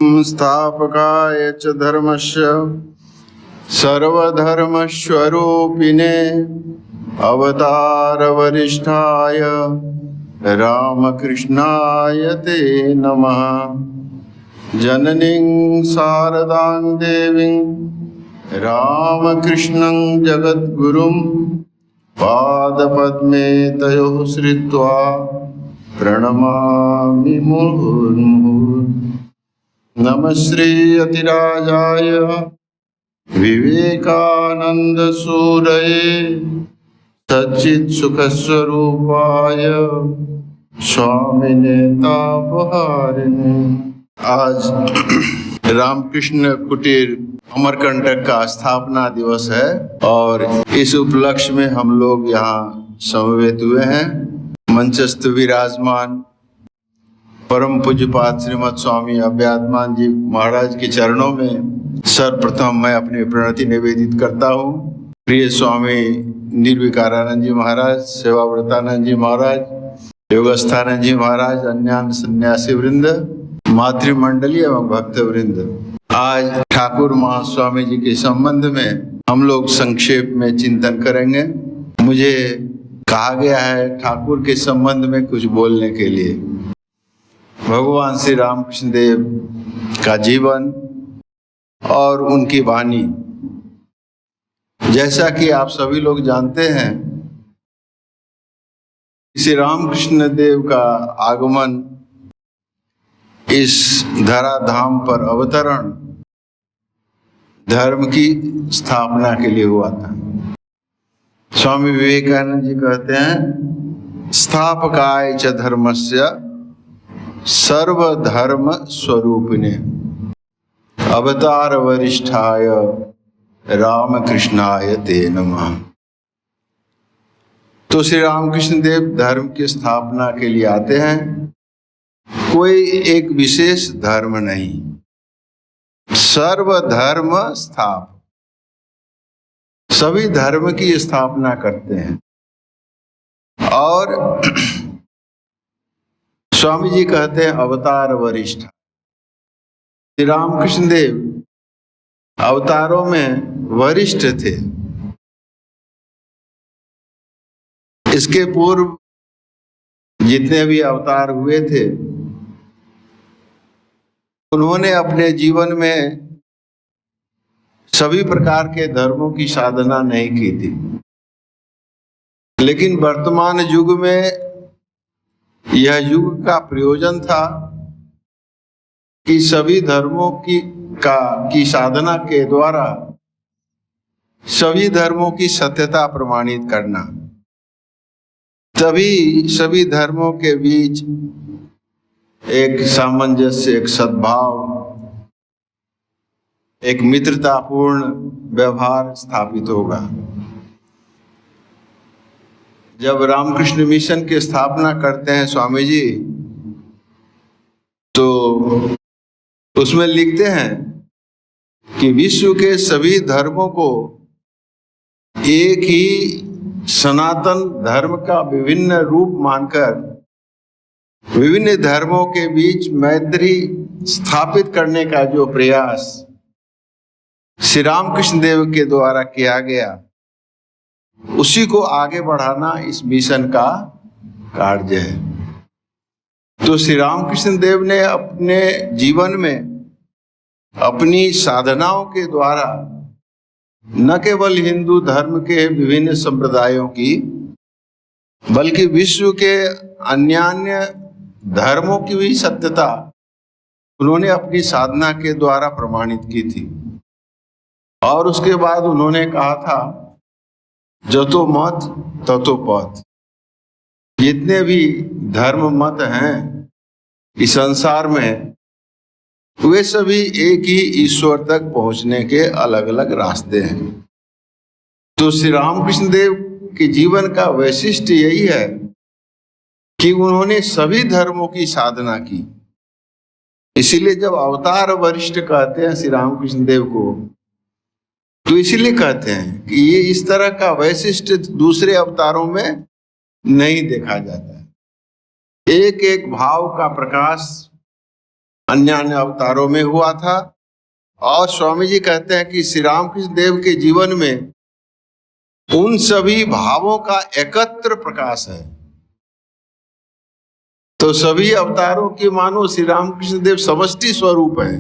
स्थापकाय च धर्मस्य सर्वधर्मस्वरूपिणे अवतारवरिष्ठाय रामकृष्णाय ते नमः। जननीं शारदां देवीं रामकृष्णं जगद्गुरुं पादपद्मे तयोः श्रित्वा प्रणमामि मुहुर्मुहुः। नमः श्री यतिराजाय विवेकानंदसूरये सच्चित्सुखस्वरूपाय स्वामिने तापहारिणे। आज रामकृष्ण कुटीर अमरकंटक का स्थापना दिवस है और इस उपलक्ष्य में हम लोग यहाँ समवेत हुए हैं। मंचस्थ विराजमान परम पूज्यपाद श्रीमद स्वामी अभ्यात्मान जी महाराज के चरणों में सर्वप्रथम मैं अपनी प्रणति निवेदित करता हूँ। प्रिय स्वामी निर्विकारानंद जी महाराज, सेवाव्रतानंद जी महाराज, योगस्थानंद जी महाराज, अन्य सन्यासी वृंद, मातृमंडली एवं भक्त वृंद, आज ठाकुर महास्वामी जी के संबंध में हम लोग संक्षेप में चिंतन करेंगे। मुझे कहा गया है ठाकुर के संबंध में कुछ बोलने के लिए। भगवान श्री रामकृष्ण देव का जीवन और उनकी वाणी, जैसा कि आप सभी लोग जानते हैं, श्री रामकृष्ण देव का आगमन, इस धराधाम पर अवतरण धर्म की स्थापना के लिए हुआ था। स्वामी विवेकानंद जी कहते हैं, स्थापकाय च धर्मस्य सर्वधर्म स्वरूपिणे अवतार वरिष्ठाय रामकृष्णाय ते नमः। तो श्री रामकृष्ण देव धर्म की स्थापना के लिए आते हैं। कोई एक विशेष धर्म नहीं, सर्वधर्म स्थाप, सभी धर्म की स्थापना करते हैं। और स्वामी जी कहते हैं अवतार वरिष्ठ। श्री रामकृष्ण देव अवतारों में वरिष्ठ थे। इसके पूर्व जितने भी अवतार हुए थे, उन्होंने अपने जीवन में सभी प्रकार के धर्मों की साधना नहीं की थी। लेकिन वर्तमान युग में यह युग का प्रयोजन था कि सभी धर्मों की साधना के द्वारा सभी धर्मों की सत्यता प्रमाणित करना। तभी सभी धर्मों के बीच एक सामंजस्य, एक सद्भाव, एक मित्रतापूर्ण व्यवहार स्थापित होगा। जब रामकृष्ण मिशन की स्थापना करते हैं स्वामी जी, तो उसमें लिखते हैं कि विश्व के सभी धर्मों को एक ही सनातन धर्म का विभिन्न रूप मानकर विभिन्न धर्मों के बीच मैत्री स्थापित करने का जो प्रयास श्री रामकृष्ण देव के द्वारा किया गया, उसी को आगे बढ़ाना इस मिशन का कार्य है। तो श्री रामकृष्ण देव ने अपने जीवन में अपनी साधनाओं के द्वारा न केवल हिंदू धर्म के विभिन्न संप्रदायों की, बल्कि विश्व के अन्य धर्मों की भी सत्यता उन्होंने अपनी साधना के द्वारा प्रमाणित की थी। और उसके बाद उन्होंने कहा था, जतो मत ततो पथ। जितने भी धर्म मत हैं इस संसार में, वे सभी एक ही ईश्वर तक पहुंचने के अलग अलग रास्ते हैं। तो श्री रामकृष्ण देव के जीवन का वैशिष्ट्य यही है कि उन्होंने सभी धर्मों की साधना की। इसीलिए जब अवतार वरिष्ठ कहते हैं श्री रामकृष्ण देव को, तो इसीलिए कहते हैं कि ये इस तरह का वैशिष्ट्य दूसरे अवतारों में नहीं देखा जाता है। एक एक भाव का प्रकाश अन्य अन्य अवतारों में हुआ था। और स्वामी जी कहते हैं कि श्री रामकृष्ण देव के जीवन में उन सभी भावों का एकत्र प्रकाश है। तो सभी अवतारों की मानो श्री रामकृष्ण देव समष्टि स्वरूप है।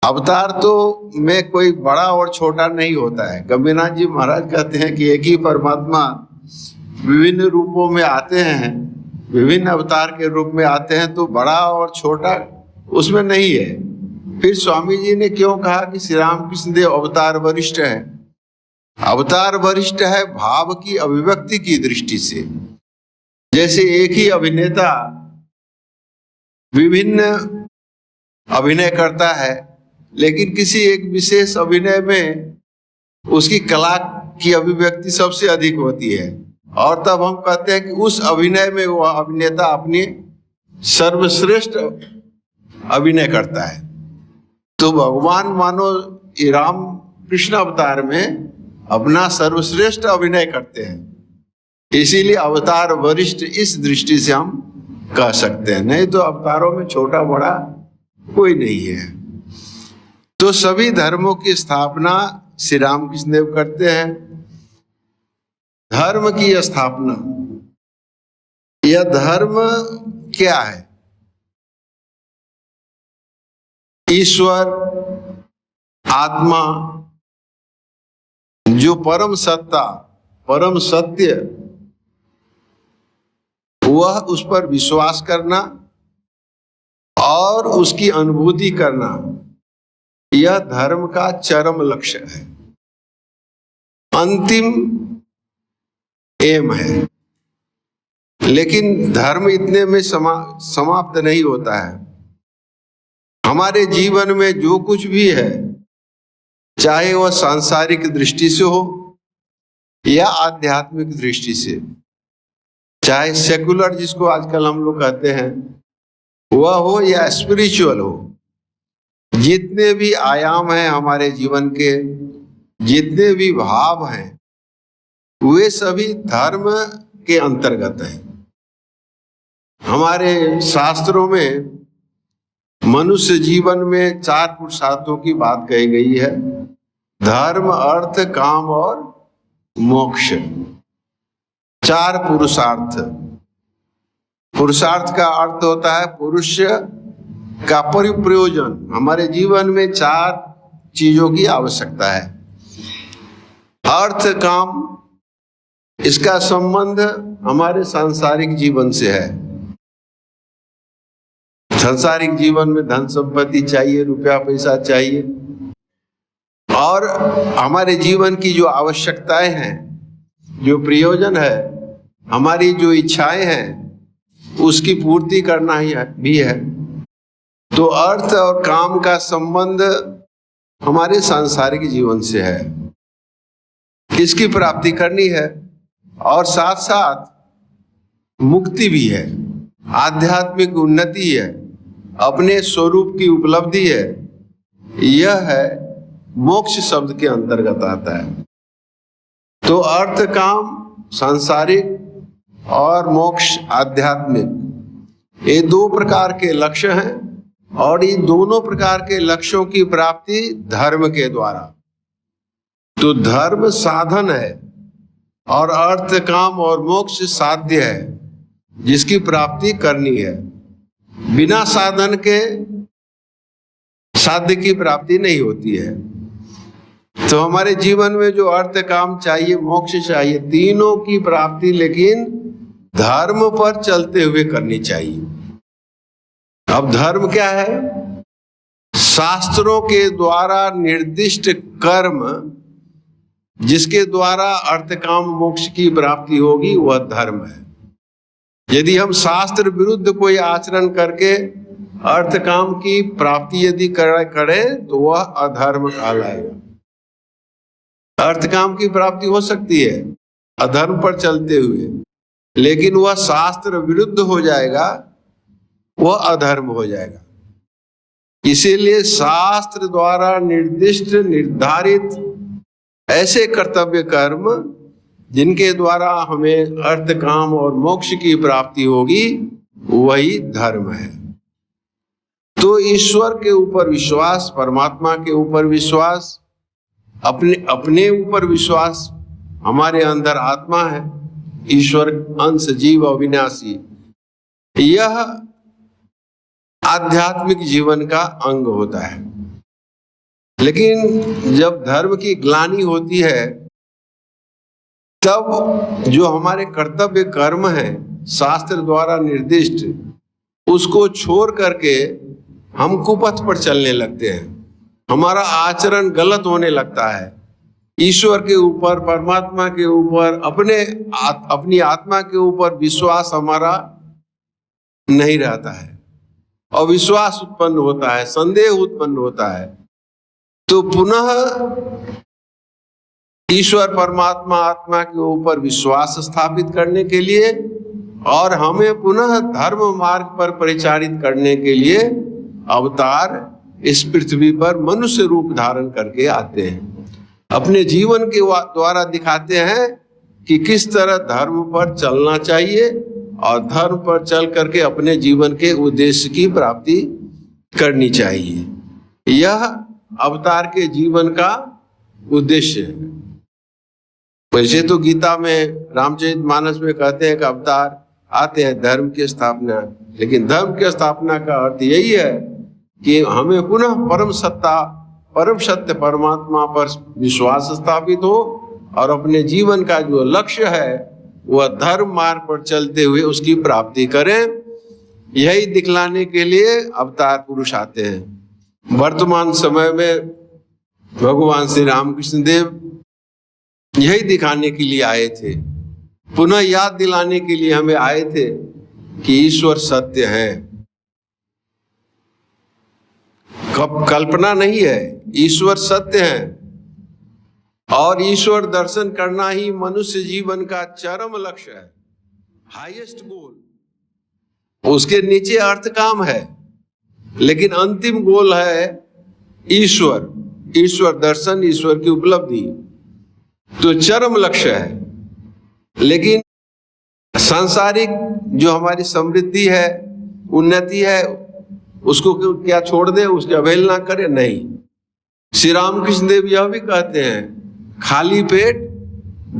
अवतार तो में कोई बड़ा और छोटा नहीं होता है। गंभीरनाथ जी महाराज कहते हैं कि एक ही परमात्मा विभिन्न रूपों में आते हैं, विभिन्न अवतार के रूप में आते हैं, तो बड़ा और छोटा उसमें नहीं है। फिर स्वामी जी ने क्यों कहा कि श्री रामकृष्ण देव अवतार वरिष्ठ है? अवतार वरिष्ठ है भाव की अभिव्यक्ति की दृष्टि से। जैसे एक ही अभिनेता विभिन्न अभिनय करता है, लेकिन किसी एक विशेष अभिनय में उसकी कला की अभिव्यक्ति सबसे अधिक होती है, और तब हम कहते हैं कि उस अभिनय में वह अभिनेता अपनी सर्वश्रेष्ठ अभिनय करता है। तो भगवान मानो राम कृष्ण अवतार में अपना सर्वश्रेष्ठ अभिनय करते हैं। इसीलिए अवतार वरिष्ठ इस दृष्टि से हम कह सकते हैं, नहीं तो अवतारों में छोटा बड़ा कोई नहीं है। तो सभी धर्मों की स्थापना श्री रामकृष्ण देव करते हैं। धर्म की स्थापना, यह धर्म क्या है? ईश्वर आत्मा जो परम सत्ता परम सत्य, वह उस पर विश्वास करना और उसकी अनुभूति करना, यह धर्म का चरम लक्ष्य है, अंतिम एम है। लेकिन धर्म इतने में समाप्त नहीं होता है। हमारे जीवन में जो कुछ भी है, चाहे वह सांसारिक दृष्टि से हो या आध्यात्मिक दृष्टि से, चाहे सेकुलर जिसको आजकल हम लोग कहते हैं वह हो या स्पिरिचुअल हो, जितने भी आयाम हैं हमारे जीवन के, जितने भी भाव हैं, वे सभी धर्म के अंतर्गत हैं। हमारे शास्त्रों में मनुष्य जीवन में 4 पुरुषार्थों की बात कही गई है: धर्म, अर्थ, काम और मोक्ष। 4 पुरुषार्थ। पुरुषार्थ का अर्थ होता है पुरुष का परिप्रयोजन। हमारे जीवन में 4 चीजों की आवश्यकता है। अर्थ, काम, इसका संबंध हमारे सांसारिक जीवन से है। सांसारिक जीवन में धन संपत्ति चाहिए, रुपया पैसा चाहिए, और हमारे जीवन की जो आवश्यकताएं हैं, जो प्रयोजन है, हमारी जो इच्छाएं हैं, उसकी पूर्ति करना ही भी है। तो अर्थ और काम का संबंध हमारे सांसारिक जीवन से है, इसकी प्राप्ति करनी है। और साथ साथ मुक्ति भी है, आध्यात्मिक उन्नति है, अपने स्वरूप की उपलब्धि है। यह है मोक्ष शब्द के अंतर्गत आता है। तो अर्थ काम सांसारिक और मोक्ष आध्यात्मिक, ये 2 प्रकार के लक्ष्य हैं, और इन दोनों प्रकार के लक्ष्यों की प्राप्ति धर्म के द्वारा। तो धर्म साधन है और अर्थ, काम और मोक्ष साध्य है, जिसकी प्राप्ति करनी है। बिना साधन के साध्य की प्राप्ति नहीं होती है। तो हमारे जीवन में जो अर्थ, काम चाहिए, मोक्ष चाहिए, तीनों की प्राप्ति लेकिन धर्म पर चलते हुए करनी चाहिए। अब धर्म क्या है? शास्त्रों के द्वारा निर्दिष्ट कर्म जिसके द्वारा अर्थ, काम, मोक्ष की प्राप्ति होगी, वह धर्म है। यदि हम शास्त्र विरुद्ध कोई आचरण करके अर्थ, काम की प्राप्ति यदि करें तो वह अधर्म कहलाएगा। अर्थ, काम की प्राप्ति हो सकती है अधर्म पर चलते हुए, लेकिन वह शास्त्र विरुद्ध हो जाएगा, वह अधर्म हो जाएगा। इसीलिए शास्त्र द्वारा निर्दिष्ट निर्धारित ऐसे कर्तव्य कर्म जिनके द्वारा हमें अर्थ, काम और मोक्ष की प्राप्ति होगी, वही धर्म है। तो ईश्वर के ऊपर विश्वास, परमात्मा के ऊपर विश्वास, अपने ऊपर विश्वास, हमारे अंदर आत्मा है, ईश्वर अंश जीव अविनाशी, यह आध्यात्मिक जीवन का अंग होता है। लेकिन जब धर्म की ग्लानि होती है तब जो हमारे कर्तव्य कर्म है शास्त्र द्वारा निर्दिष्ट, उसको छोड़ करके हम कुपथ पर चलने लगते हैं, हमारा आचरण गलत होने लगता है। ईश्वर के ऊपर, परमात्मा के ऊपर, अपनी आत्मा के ऊपर विश्वास हमारा नहीं रहता है, अविश्वास उत्पन्न होता है, संदेह उत्पन्न होता है। तो पुनः ईश्वर, परमात्मा, आत्मा के ऊपर विश्वास स्थापित करने के लिए और हमें पुनः धर्म मार्ग पर परिचालित करने के लिए अवतार इस पृथ्वी पर मनुष्य रूप धारण करके आते हैं, अपने जीवन के द्वारा दिखाते हैं कि किस तरह धर्म पर चलना चाहिए और धर्म पर चल करके अपने जीवन के उद्देश्य की प्राप्ति करनी चाहिए। यह अवतार के जीवन का उद्देश्य है। वैसे तो गीता में, रामचरितमानस में कहते हैं कि अवतार आते हैं धर्म की स्थापना, लेकिन धर्म की स्थापना का अर्थ यही है कि हमें पुनः परम सत्य परमात्मा पर विश्वास स्थापित हो और अपने जीवन का जो लक्ष्य है वह धर्म मार्ग पर चलते हुए उसकी प्राप्ति करें। यही दिखलाने के लिए अवतार पुरुष आते हैं। वर्तमान समय में भगवान श्री रामकृष्ण देव यही दिखाने के लिए आए थे, पुनः याद दिलाने के लिए हमें आए थे कि ईश्वर सत्य है, कल्पना नहीं है, ईश्वर सत्य है और ईश्वर दर्शन करना ही मनुष्य जीवन का चरम लक्ष्य है, हाईएस्ट गोल। उसके नीचे अर्थ काम है, लेकिन अंतिम गोल है ईश्वर दर्शन, ईश्वर की उपलब्धि, तो चरम लक्ष्य है। लेकिन सांसारिक जो हमारी समृद्धि है, उन्नति है, उसको क्या छोड़ दे, उसकी अवहेलना करे? नहीं। श्री रामकृष्ण देव यह भी कहते हैं, खाली पेट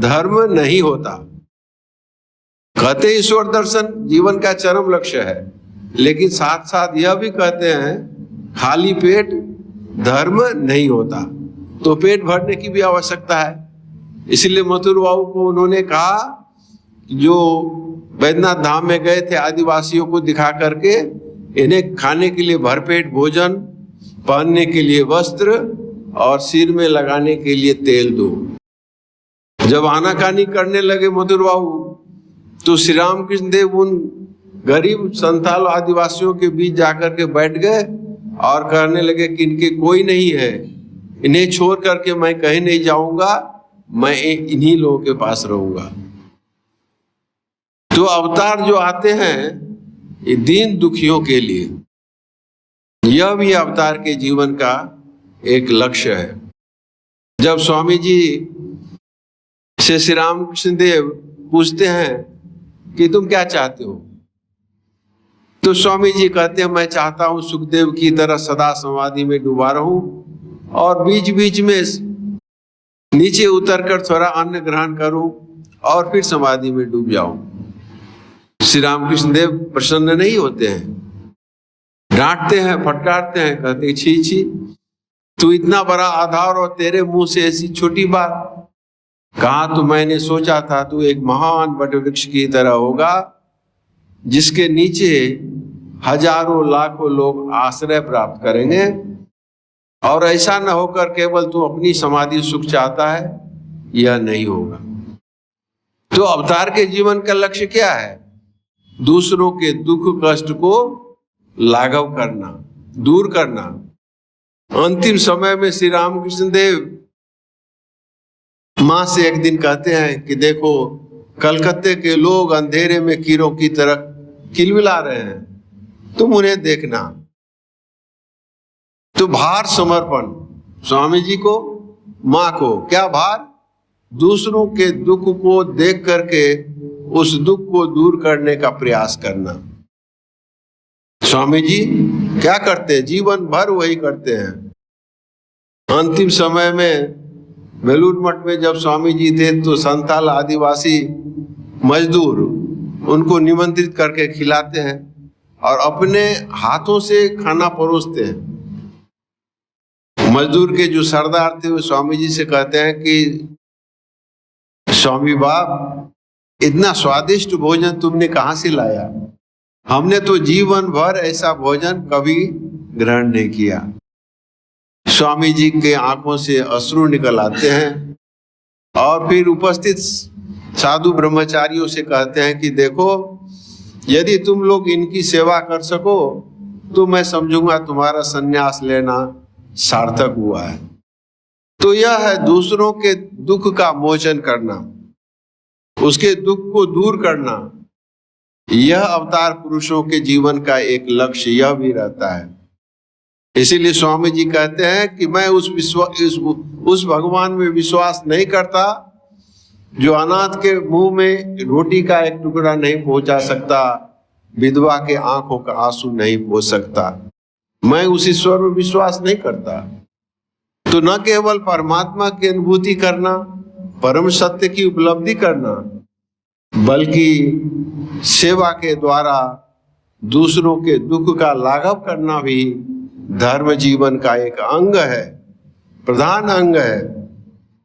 धर्म नहीं होता। कहते ईश्वर दर्शन जीवन का चरम लक्ष्य है, लेकिन साथ साथ यह भी कहते हैं खाली पेट धर्म नहीं होता, तो पेट भरने की भी आवश्यकता है। इसलिए मथुर बाबू को उन्होंने कहा, जो बैद्यनाथ धाम में गए थे आदिवासियों को दिखा करके, इन्हें खाने के लिए भरपेट भोजन, पहनने के लिए वस्त्र और सिर में लगाने के लिए तेल दो। जब आनाकानी करने लगे मथुर बाबू, तो श्री रामकृष्ण देव उन गरीब संथाल आदिवासियों के बीच जाकर के बैठ गए और कहने लगे कि इनके कोई नहीं है, इन्हें छोड़ करके मैं कहीं नहीं जाऊंगा, मैं इन्हीं लोगों के पास रहूंगा। तो अवतार जो आते हैं ये दीन दुखियों के लिए, यह भी अवतार के जीवन का एक लक्ष्य है। जब स्वामी जी से श्री रामकृष्ण देव पूछते हैं कि तुम क्या चाहते हो, तो स्वामी जी कहते हैं, मैं चाहता हूं सुखदेव की तरह सदा समाधि में डूबा रहूं और बीच बीच में नीचे उतरकर थोड़ा अन्न ग्रहण करूं और फिर समाधि में डूब जाऊं। श्री रामकृष्ण देव प्रसन्न नहीं होते हैं, डांटते हैं, फटकारते हैं, कहते छी छी, तू इतना बड़ा आधार और तेरे मुंह से ऐसी छोटी बात। कहा तो मैंने सोचा था तू एक महान वटवृक्ष की तरह होगा, जिसके नीचे हजारों लाखों लोग आश्रय प्राप्त करेंगे, और ऐसा न होकर केवल तू अपनी समाधि सुख चाहता है, यह नहीं होगा। तो अवतार के जीवन का लक्ष्य क्या है? दूसरों के दुख कष्ट को लाघव करना, दूर करना। अंतिम समय में श्री रामकृष्ण देव मां से एक दिन कहते हैं कि देखो, कलकत्ते के लोग अंधेरे में कीड़ों की तरह किलबिला रहे हैं, तुम उन्हें देखना। तो भार समर्पण, स्वामी जी को, मां को, क्या भार? दूसरों के दुख को देख करके उस दुख को दूर करने का प्रयास करना। स्वामी जी क्या करते हैं? जीवन भर वही करते हैं। अंतिम समय में बेलूर मठ में जब स्वामी जी थे तो संथाल आदिवासी मजदूर उनको निमंत्रित करके खिलाते हैं और अपने हाथों से खाना परोसते हैं। मजदूर के जो सरदार थे वो स्वामी जी से कहते हैं कि स्वामी बाप, इतना स्वादिष्ट भोजन तुमने कहाँ से लाया? हमने तो जीवन भर ऐसा भोजन कभी ग्रहण नहीं किया। स्वामी जी के आंखों से अश्रु निकल आते हैं और फिर उपस्थित साधु ब्रह्मचारियों से कहते हैं कि देखो, यदि तुम लोग इनकी सेवा कर सको तो मैं समझूंगा तुम्हारा संन्यास लेना सार्थक हुआ है। तो यह है दूसरों के दुख का मोचन करना, उसके दुख को दूर करना। यह अवतार पुरुषों के जीवन का एक लक्ष्य यह भी रहता है। इसीलिए स्वामी जी कहते हैं कि मैं उस भगवान में विश्वास नहीं करता जो अनाथ के मुंह में रोटी का एक टुकड़ा नहीं पहुंचा सकता, विधवा के आंखों का आंसू नहीं पोंछ सकता। मैं उस ईश्वर में विश्वास नहीं करता। तो न केवल परमात्मा की अनुभूति करना, परम सत्य की उपलब्धि करना, बल्कि सेवा के द्वारा दूसरों के दुख का लाघव करना भी धर्म जीवन का एक अंग है, प्रधान अंग है।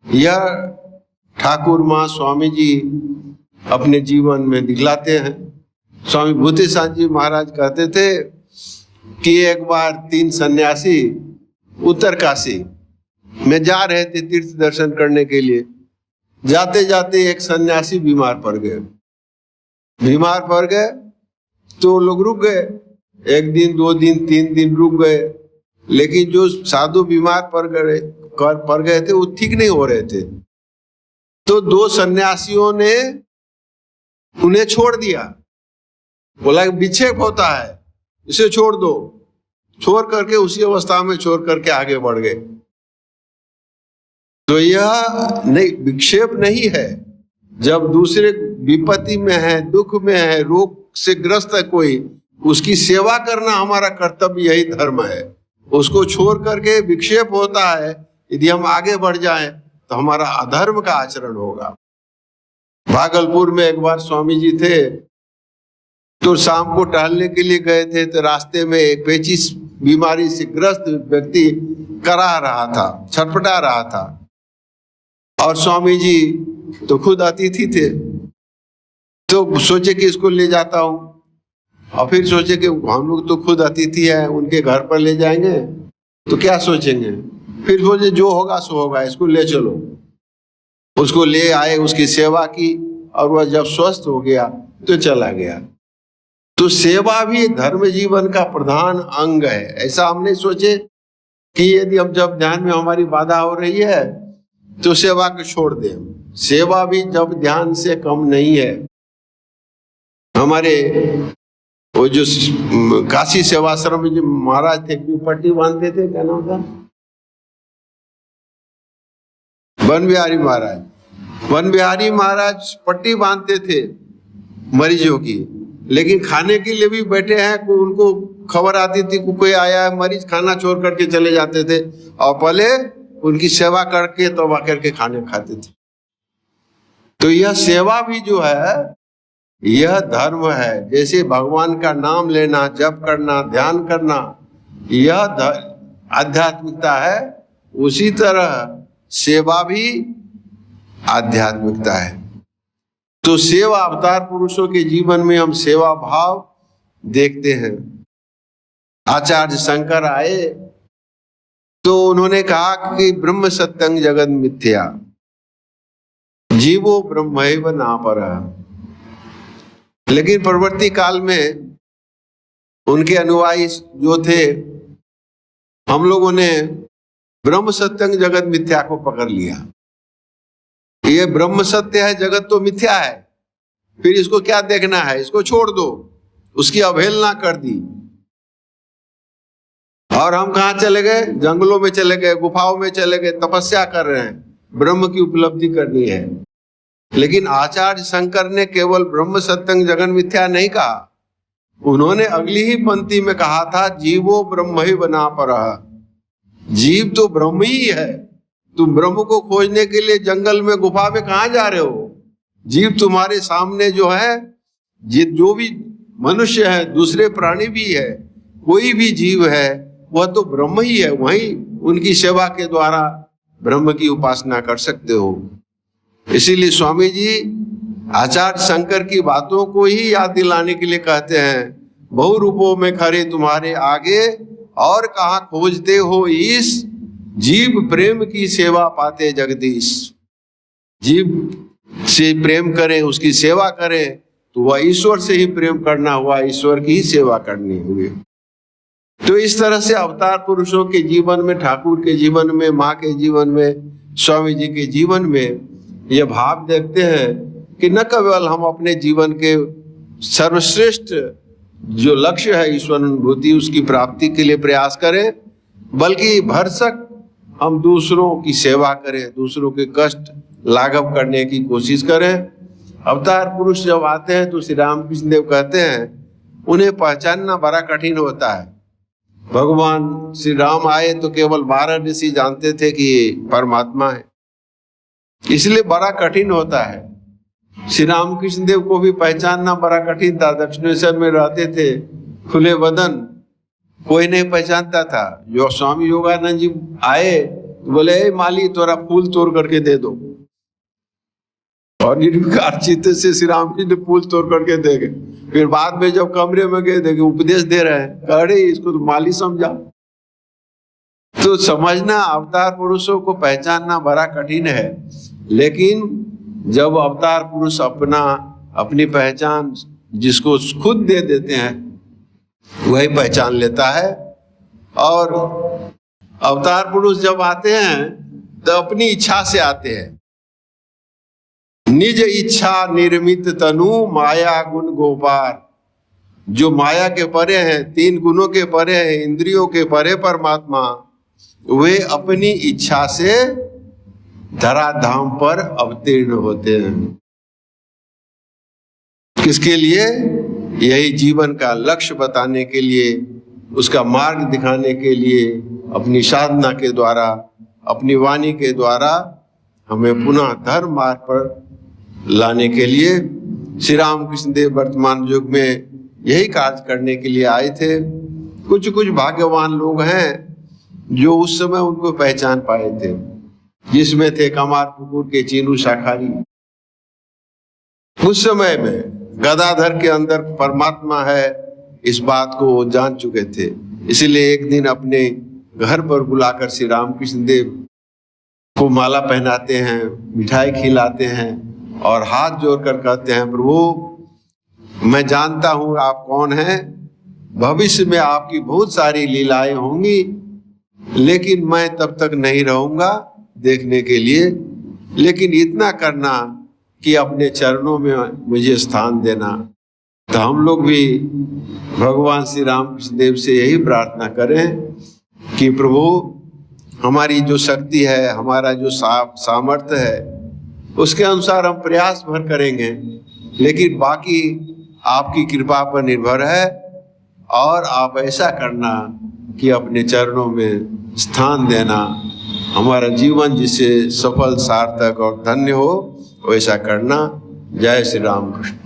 यह ठाकुर मां स्वामी जी अपने जीवन में दिखलाते हैं। स्वामी भूतेशान जी महाराज कहते थे कि एक बार 3 सन्यासी उत्तरकाशी में जा रहे थे तीर्थ दर्शन करने के लिए। जाते जाते एक सन्यासी बीमार पड़ गए। बीमार पड़ गए तो लोग रुक गए, 1 दिन 2 दिन 3 दिन रुक गए, लेकिन जो साधु बीमार पड़ गए थे वो ठीक नहीं हो रहे थे। तो 2 सन्यासियों ने उन्हें छोड़ दिया, बोला विक्षेप होता है, इसे छोड़ दो। छोड़ करके उसी अवस्था में छोड़ करके आगे बढ़ गए। तो यह नहीं, विक्षेप नहीं है। जब दूसरे विपत्ति में है, दुख में है, रोग से ग्रस्त है कोई, उसकी सेवा करना हमारा कर्तव्य, यही धर्म है। उसको छोड़ करके विक्षेप होता है, यदि हम आगे बढ़ जाएं तो हमारा अधर्म का आचरण होगा। भागलपुर में एक बार स्वामी जी थे तो शाम को टहलने के लिए गए थे, तो रास्ते में एक पेचिश बीमारी से ग्रस्त व्यक्ति करा रहा था, छटपटा रहा था। और स्वामी जी तो खुद अतिथि थे, तो सोचे कि इसको ले जाता हूं। और फिर सोचे कि हम लोग तो खुद अतिथि हैं, उनके घर पर ले जाएंगे तो क्या सोचेंगे। फिर सोचे जो होगा सो होगा, इसको ले चलो। उसको ले आए, उसकी सेवा की और वह जब स्वस्थ हो गया तो चला गया। तो सेवा भी धर्म जीवन का प्रधान अंग है। ऐसा हमने सोचे कि यदि हम जब ध्यान में हमारी बाधा हो रही है तो सेवा को छोड़ दें। सेवा भी जब ध्यान से कम नहीं है। हमारे वो जो काशी सेवाश्रम में जो महाराज थे, जो पट्टी बांधते थे, क्या नाम था? वन बिहारी महाराज। वन बिहारी महाराज पट्टी बांधते थे मरीजों की, लेकिन खाने के लिए भी बैठे हैं। उनको खबर आती थी कि कोई आया है मरीज, खाना छोड़ करके चले जाते थे और पहले उनकी सेवा करके तो आकर के खाने खाते थे। तो यह सेवा भी जो है यह धर्म है। जैसे भगवान का नाम लेना, जप करना, ध्यान करना, यह आध्यात्मिकता है, उसी तरह सेवा भी आध्यात्मिकता है। तो सेवा अवतार पुरुषों के जीवन में हम सेवा भाव देखते हैं। आचार्य शंकर आए तो उन्होंने कहा कि ब्रह्म सत्यं जगत मिथ्या, जीवो ब्रह्मैव नापरः। लेकिन परवर्ती काल में उनके अनुयायी जो थे, हम लोगों ने ब्रह्म सत्यं जगत मिथ्या को पकड़ लिया। ये ब्रह्म सत्य है, जगत तो मिथ्या है, फिर इसको क्या देखना है, इसको छोड़ दो। उसकी अवहेलना कर दी और हम कहाँ चले गए? जंगलों में चले गए, गुफाओं में चले गए, तपस्या कर रहे हैं, ब्रह्म की उपलब्धि करनी है। लेकिन आचार्य शंकर ने केवल ब्रह्म सत्यं जगत मिथ्या नहीं कहा, उन्होंने अगली ही पंक्ति में कहा था, जीवो ब्रह्म ही बना परः। जीव तो ब्रह्म ही है। तुम ब्रह्म को खोजने के लिए जंगल में गुफा में कहाँ जा रहे हो? जीव तुम्हारे सामने जो है, जो भी मनुष्य है, दूसरे प्राणी भी है, कोई भी जीव है, वह तो ब्रह्म ही है। वहीं उनकी सेवा के द्वारा ब्रह्म की उपासना कर सकते हो। इसीलिए स्वामी जी आचार्य शंकर की बातों को ही याद दिलाने के लिए कहते हैं, बहु रूपों में खड़े तुम्हारे आगे, और कहाँ खोजते हो ईश, जीव प्रेम की सेवा पाते जगदीश। जीव से प्रेम करें, उसकी सेवा करें, तो वह ईश्वर से ही प्रेम करना हुआ, ईश्वर की ही सेवा करनी हुई। तो इस तरह से अवतार पुरुषों के जीवन में, ठाकुर के जीवन में, माँ के जीवन में, स्वामी जी के जीवन में यह भाव देखते हैं कि न केवल हम अपने जीवन के सर्वश्रेष्ठ जो लक्ष्य है ईश्वर अनुभूति, उसकी प्राप्ति के लिए प्रयास करें, बल्कि भरसक हम दूसरों की सेवा करें, दूसरों के कष्ट लाघव करने की कोशिश करें। अवतार पुरुष जब आते हैं तो श्री रामकृष्ण देव कहते हैं, उन्हें पहचानना बड़ा कठिन होता है। भगवान श्री राम आए तो केवल 12 ऋषि जानते थे कि ये परमात्मा है, इसलिए बड़ा कठिन होता है। श्री रामकृष्ण देव को भी पहचानना बड़ा कठिन था। दक्षिणेश्वर में रहते थे, खुले बदन, कोई नहीं पहचानता था। जो स्वामी योगानंद जी आए तो बोले, माली तोरा फूल तोड़ करके दे दो, और निर्विकार चित्त से श्री रामकृष्ण ने फूल तोड़ करके दे गए। फिर बाद में जब कमरे में गए, देखे उपदेश दे रहे हैं, अरे इसको तो माली समझा। तो समझना, अवतार पुरुषों को पहचानना बड़ा कठिन है, लेकिन जब अवतार पुरुष अपनी पहचान जिसको खुद दे देते हैं, वही पहचान लेता है। और अवतार पुरुष जब आते हैं तो अपनी इच्छा से आते हैं। निज इच्छा निर्मित तनु माया गुण गोपार। जो माया के परे हैं, 3 गुणों के परे हैं, इंद्रियों के परे परमात्मा, वे अपनी इच्छा से धराधाम पर अवतीर्ण होते हैं। किसके लिए? यही जीवन का लक्ष्य बताने के लिए, उसका मार्ग दिखाने के लिए, अपनी साधना के द्वारा, अपनी वाणी के द्वारा हमें पुनः धर्म मार्ग पर लाने के लिए श्री रामकृष्ण देव वर्तमान युग में यही कार्य करने के लिए आए थे। कुछ भाग्यवान लोग हैं जो उस समय उनको पहचान पाए थे, जिसमें थे कमारपुकुर के चीनू शाखारी। उस समय में गदाधर के अंदर परमात्मा है, इस बात को वो जान चुके थे। इसलिए एक दिन अपने घर पर बुलाकर श्री रामकृष्ण देव को माला पहनाते हैं, मिठाई खिलाते हैं और हाथ जोड़कर कहते हैं, प्रभु मैं जानता हूँ आप कौन हैं, भविष्य में आपकी बहुत सारी लीलाएं होंगी, लेकिन मैं तब तक नहीं रहूंगा देखने के लिए, लेकिन इतना करना कि अपने चरणों में मुझे स्थान देना। तो हम लोग भी भगवान श्री रामकृष्ण देव से यही प्रार्थना करें कि प्रभु हमारी जो शक्ति है, हमारा जो सामर्थ्य है, उसके अनुसार हम प्रयास भर करेंगे, लेकिन बाकी आपकी कृपा पर निर्भर है। और आप ऐसा करना कि अपने चरणों में स्थान देना, हमारा जीवन जिससे सफल, सार्थक और धन्य हो, वैसा करना। जय श्री राम कृष्ण।